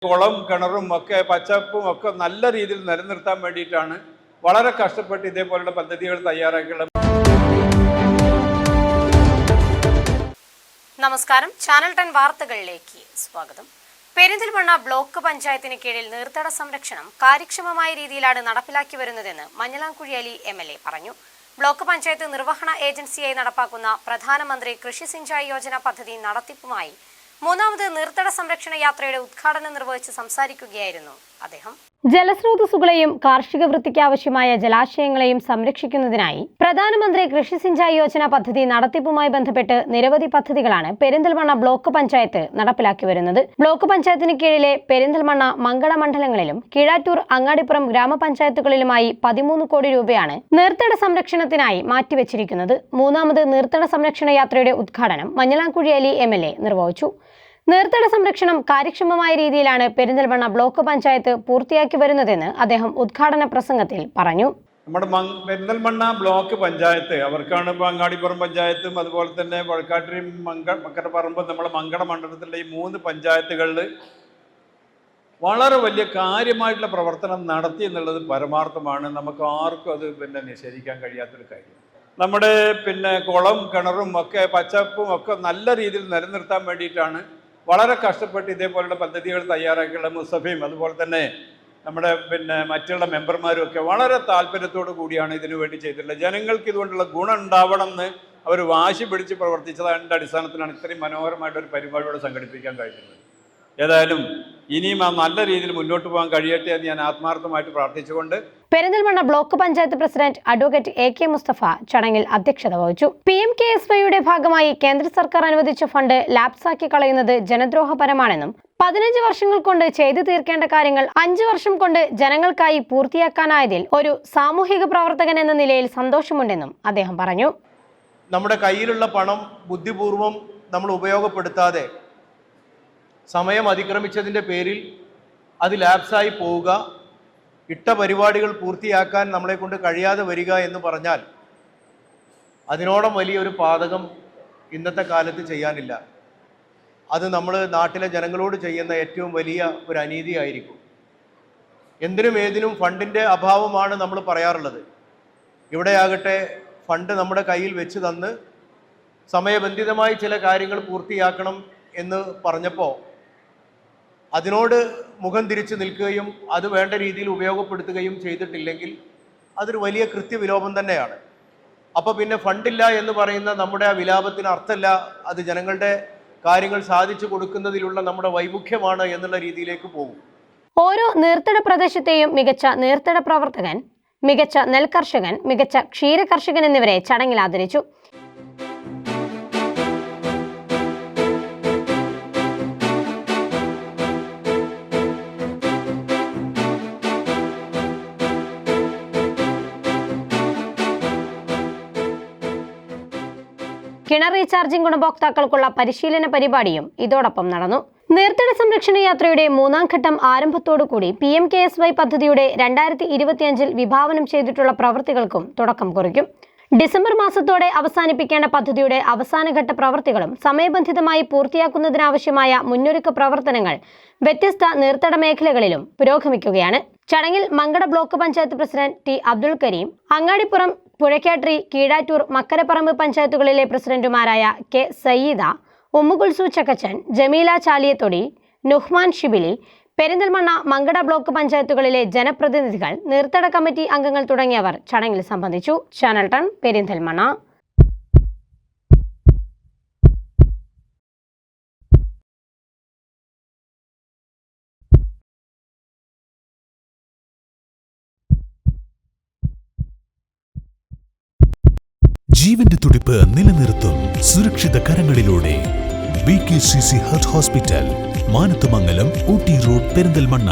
കുളം കിണറും ഒക്കെ പച്ചപ്പും ഒക്കെ നല്ല രീതിയിൽ നിലനിർത്താൻ വേണ്ടിയിട്ടാണ് വളരെ കഷ്ടപ്പെട്ട് ഇതേപോലുള്ള പദ്ധതികൾ തയ്യാറാക്കിയുള്ളത്. നമസ്കാരം, ചാനൽ 10 വാർത്തകളിലേക്ക് സ്വാഗതം. പെരിന്തൽമണ്ണ ബ്ലോക്ക് പഞ്ചായത്തിന് കീഴിൽ നീർത്തട സംരക്ഷണം കാര്യക്ഷമമായ രീതിയിലാണ് നടപ്പിലാക്കി വരുന്നതെന്ന് മഞ്ഞളാംകുഴി അലി MLA പറഞ്ഞു. ബ്ലോക്ക് പഞ്ചായത്ത് നിർവഹണ ഏജൻസിയായി നടപ്പാക്കുന്ന പ്രധാനമന്ത്രി കൃഷി സിഞ്ചായി യോജന പദ്ധതി നടത്തിപ്പുമായി മൂന്നാമത് നീർത്തട സംരക്ഷണ യാത്രയുടെ ഉദ്ഘാടനം നിർവഹിച്ച് സംസാരിക്കുകയായിരുന്നു അദ്ദേഹം. ജലസ്രോതസ്സുകളെയും കാർഷിക വൃത്തിക്ക് ആവശ്യമായ ജലാശയങ്ങളെയും സംരക്ഷിക്കുന്നതിനായി പ്രധാനമന്ത്രി കൃഷി സിഞ്ചായി യോജന പദ്ധതി നടത്തിപ്പുമായി ബന്ധപ്പെട്ട് നിരവധി പദ്ധതികളാണ് പെരിന്തൽമണ്ണ ബ്ലോക്ക് പഞ്ചായത്ത് നടപ്പിലാക്കി വരുന്നത്. ബ്ലോക്ക് പഞ്ചായത്തിന് കീഴിലെ പെരിന്തൽമണ്ണ മങ്കട മണ്ഡലങ്ങളിലും കീഴാറ്റൂർ അങ്ങാടിപ്പുറം ഗ്രാമപഞ്ചായത്തുകളിലുമായി 13 കോടി രൂപയാണ് നീർത്തട സംരക്ഷണത്തിനായി മാറ്റിവെച്ചിരിക്കുന്നത്. മൂന്നാമത് നീർത്തട സംരക്ഷണ യാത്രയുടെ ഉദ്ഘാടനം മഞ്ഞളാംകുഴി അലി MLA നിർവഹിച്ചു. നീർത്തട സംരക്ഷണം കാര്യക്ഷമമായ രീതിയിലാണ് പെരിന്തൽമണ്ണ ബ്ലോക്ക് പഞ്ചായത്ത് പൂർത്തിയാക്കി വരുന്നതെന്ന് അദ്ദേഹം ഉദ്ഘാടന പ്രസംഗത്തിൽ പറഞ്ഞു. നമ്മുടെ പെരിന്തൽമണ്ണ ബ്ലോക്ക് പഞ്ചായത്ത് അവർക്കാണ് ഇപ്പോൾ അങ്ങാടിപ്പുറം പഞ്ചായത്തും അതുപോലെ തന്നെ വഴക്കാട്ടിരി മക്കരപ്പറമ്പ് നമ്മുടെ മങ്കട മണ്ഡലത്തിലെ ഈ 3 പഞ്ചായത്തുകളിൽ വളരെ വലിയ കാര്യമായിട്ടുള്ള പ്രവർത്തനം നടത്തി എന്നുള്ളത് പരമാർത്ഥമാണ്. നമുക്ക് ആർക്കും അത് നിഷേധിക്കാൻ കഴിയാത്തൊരു കാര്യം. നമ്മുടെ കുളം കിണറും ഒക്കെ പച്ചപ്പും ഒക്കെ നല്ല രീതിയിൽ നിലനിർത്താൻ വേണ്ടിയിട്ടാണ് വളരെ കഷ്ടപ്പെട്ട് ഇതേപോലുള്ള പദ്ധതികൾ തയ്യാറാക്കിയുള്ള മുസ്തഫയും അതുപോലെ തന്നെ നമ്മുടെ മറ്റുള്ള മെമ്പർമാരും ഒക്കെ വളരെ താല്പര്യത്തോടു കൂടിയാണ് ഇതിനു വേണ്ടി ചെയ്തിട്ടുള്ളത്. ജനങ്ങൾക്ക് ഇതുകൊണ്ടുള്ള ഗുണം ഉണ്ടാവണം എന്ന് അവർ വാശി പിടിച്ച് പ്രവർത്തിച്ചതിൻ്റെ അടിസ്ഥാനത്തിലാണ് ഇത്രയും മനോഹരമായിട്ടൊരു പരിപാടിയോടെ സംഘടിപ്പിക്കാൻ കഴിഞ്ഞത്. ഏതായാലും ഇനിയും നല്ല രീതിയിൽ മുന്നോട്ട് പോകാൻ കഴിയട്ടെ എന്ന് ഞാൻ ആത്മാർത്ഥമായിട്ട് പ്രാർത്ഥിച്ചുകൊണ്ട് Perinthalmanna block panchayat president advocate AK Mustafa ചടങ്ങിൽ അധ്യക്ഷത വഹിച്ചു. PMKSYയുടെ ഭാഗമായി കേന്ദ്ര സർക്കാർ അനുവദിച്ച ഫണ്ട് ലാപ്സാക്കി കളയുന്നത് ജനദ്രോഹപരമാണെന്നും 15 വർഷങ്ങൾ കൊണ്ട് ചെയ്തു തീർക്കേണ്ട കാര്യങ്ങൾ 5 വർഷം കൊണ്ട് ജനങ്ങൾക്കായി പൂർത്തിയാക്കാനായതിൽ ഒരു സാമൂഹിക പ്രവർത്തകൻ എന്ന നിലയിൽ സന്തോഷമുണ്ടെന്നും അദ്ദേഹം പറഞ്ഞു. നമ്മുടെ കയ്യിലുള്ള പണം ബുദ്ധിപൂർവം നമ്മൾ ഉപയോഗപ്പെടുത്താതെ സമയം അതിക്രമിച്ചതിൻ്റെ പേരിൽ അത് ലാപ്സായി പോവുക, ഇട്ട പരിപാടികൾ പൂർത്തിയാക്കാൻ നമ്മളെ കൊണ്ട് കഴിയാതെ വരിക എന്ന് പറഞ്ഞാൽ അതിനോളം വലിയൊരു പാതകം ഇന്നത്തെ കാലത്ത് ചെയ്യാനില്ല. അത് നമ്മൾ നാട്ടിലെ ജനങ്ങളോട് ചെയ്യുന്ന ഏറ്റവും വലിയ ഒരു അനീതിയായിരിക്കും. എന്തിനും ഏതിനും ഫണ്ടിൻ്റെ അഭാവമാണ് നമ്മൾ പറയാറുള്ളത്. ഇവിടെയാകട്ടെ ഫണ്ട് നമ്മുടെ കയ്യിൽ വെച്ച് തന്ന് സമയബന്ധിതമായി ചില കാര്യങ്ങൾ പൂർത്തിയാക്കണം എന്ന് പറഞ്ഞപ്പോൾ അതിനോട് മുഖം തിരിച്ചു നിൽക്കുകയും അത് വേണ്ട രീതിയിൽ ഉപയോഗപ്പെടുത്തുകയും ചെയ്തിട്ടില്ലെങ്കിൽ അതൊരു വലിയ കൃത്യവിലോപം തന്നെയാണ്. അപ്പോൾ പിന്നെ ഫണ്ടില്ല എന്ന് പറയുന്ന നമ്മുടെ ആ വിലാപത്തിന് അർത്ഥമല്ല, അത് ജനങ്ങളുടെ കാര്യങ്ങൾ സാധിച്ചു കൊടുക്കുന്നതിലുള്ള നമ്മുടെ വൈമുഖ്യമാണ് എന്നുള്ള രീതിയിലേക്ക് പോകും. ഓരോ നീർത്തട പ്രദേശത്തെയും മികച്ച നീർത്തട പ്രവർത്തകൻ, മികച്ച നെൽകർഷകൻ, മികച്ച ക്ഷീര കർഷകൻ എന്നിവരെ ചടങ്ങിൽ ആദരിച്ചു. കിണർ റീചാർജിംഗ് ഗുണഭോക്താക്കൾക്കുള്ള പരിശീലന പരിപാടിയും ഇതോടൊപ്പം നടന്നു. നീർത്തട സംരക്ഷണ യാത്രയുടെ 3ാം ഘട്ടം ആരംഭത്തോടുകൂടി PMKSY പദ്ധതിയുടെ 2025 വിഭാവനം ചെയ്തിട്ടുള്ള പ്രവൃത്തികൾക്കും തുടക്കം കുറിക്കും. ഡിസംബർ മാസത്തോടെ അവസാനിപ്പിക്കേണ്ട പദ്ധതിയുടെ അവസാനഘട്ട പ്രവൃത്തികളും സമയബന്ധിതമായി പൂർത്തിയാക്കുന്നതിനാവശ്യമായ മുന്നൊരുക്ക പ്രവർത്തനങ്ങൾ വ്യത്യസ്ത നീർത്തട മേഖലകളിലും പുരോഗമിക്കുകയാണ്. ചടങ്ങിൽ Mankada block panchayat president T. Abdul Kareem, Angadippuram, Puzhakkattiri, Keezhattur, Makkaraparamba പഞ്ചായത്തുകളിലെ പ്രസിഡന്റുമാരായ K. സയ്യിദ, ഉമ്മുകുൽസു ചക്കച്ചൻ, ജമീല ചാലിയത്തൊടി, നുഹ്മാൻ ഷിബിലി, പെരിന്തൽമണ്ണ മങ്കട ബ്ലോക്ക് പഞ്ചായത്തുകളിലെ ജനപ്രതിനിധികൾ, നീർത്തട കമ്മിറ്റി അംഗങ്ങൾ തുടങ്ങിയവർ ചടങ്ങിൽ സംബന്ധിച്ചു. ചാനൽ 10 പെരിന്തൽമണ്ണ. ജീവന്റെ തുടിപ്പ് നിലനിർത്തും സുരക്ഷിത കരങ്ങളിലൂടെ BKCC hospital, Manathumangalam, Ooty road, Perinthalmanna.